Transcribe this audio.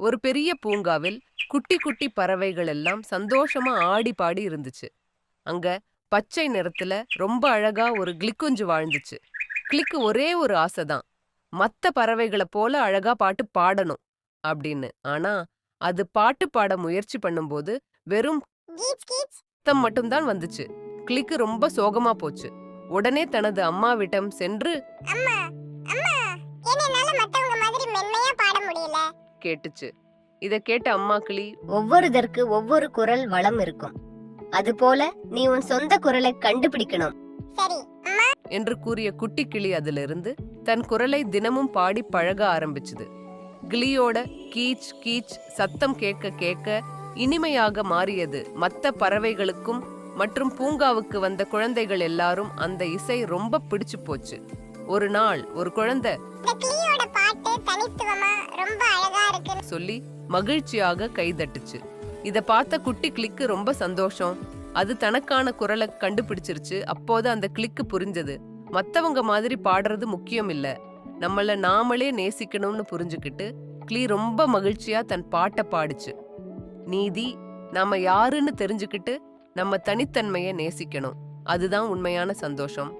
ஒரு பெரிய பூங்காவில் குட்டி குட்டி பறவைகள் எல்லாம் சந்தோஷமா ஆடி பாடி இருந்துச்சு. அங்க பச்சை நிறத்துல ரொம்ப அழகா ஒரு கிளிக்குஞ்சு வாழ்ந்துச்சு. கிளிக்கு ஒரே ஒரு ஆசைதான், மத்த பறவைகளை போல அழகா பாட்டு பாடணும் அப்படின்னு. ஆனா அது பாட்டு பாட முயற்சி பண்ணும்போது வெறும் சத்தம் மட்டும்தான் வந்துச்சு. கிளிக்கு ரொம்ப சோகமா போச்சு. உடனே தனது அம்மாவிடம் சென்று அம்மா அம்மா என்னால மத்தவங்க மாதிரி மென்மையா பாட முடியல கேட்டுச்சு. இத கேட்ட அம்மா கிளி, ஒவ்வொருதற்கு ஒவ்வொரு குரல் வளம் இருக்கும். அதுபோல நீ உன் சொந்த குரலை கண்டுபிடிக்கணும். சரி அம்மா என்று கூறிய குட்டி கிளி அதிலிருந்து தன் குரலை தினமும் பாடி பழக ஆரம்பிச்சுது. கிளியோட கீச் கீச் சத்தம் கேட்க கேட்க இனிமையாக மாறியது. மத்த பறவைகளுக்கும் மற்றும் பூங்காவுக்கு வந்த குழந்தைகள் எல்லாரும் அந்த இசை ரொம்ப பிடிச்சு போச்சு. ஒரு நாள் ஒரு குழந்தை இந்த கிளியோட பாட்டு தனித்துவமா ரொம்ப அழகா இருக்கு சொல்லி மகிழ்ச்சியாக கைதட்டுச்சு. இத பார்த்த குட்டி கிளிக்கு ரொம்ப சந்தோஷம். அது தனக்கான குரலை கண்டுபிடிச்சிருச்சு. அப்போது அந்த கிளிக்கு புரிஞ்சது, மத்தவங்க மாதிரி பாடுறது முக்கியம் இல்ல, நம்மள நாமளே நேசிக்கணும்னு புரிஞ்சுக்கிட்டு கிளி ரொம்ப மகிழ்ச்சியா தன் பாட்டை பாடுச்சு. நீதி, நாம யாருன்னு தெரிஞ்சுக்கிட்டு நம்ம தனித்தன்மையை நேசிக்கணும். அதுதான் உண்மையான சந்தோஷம்.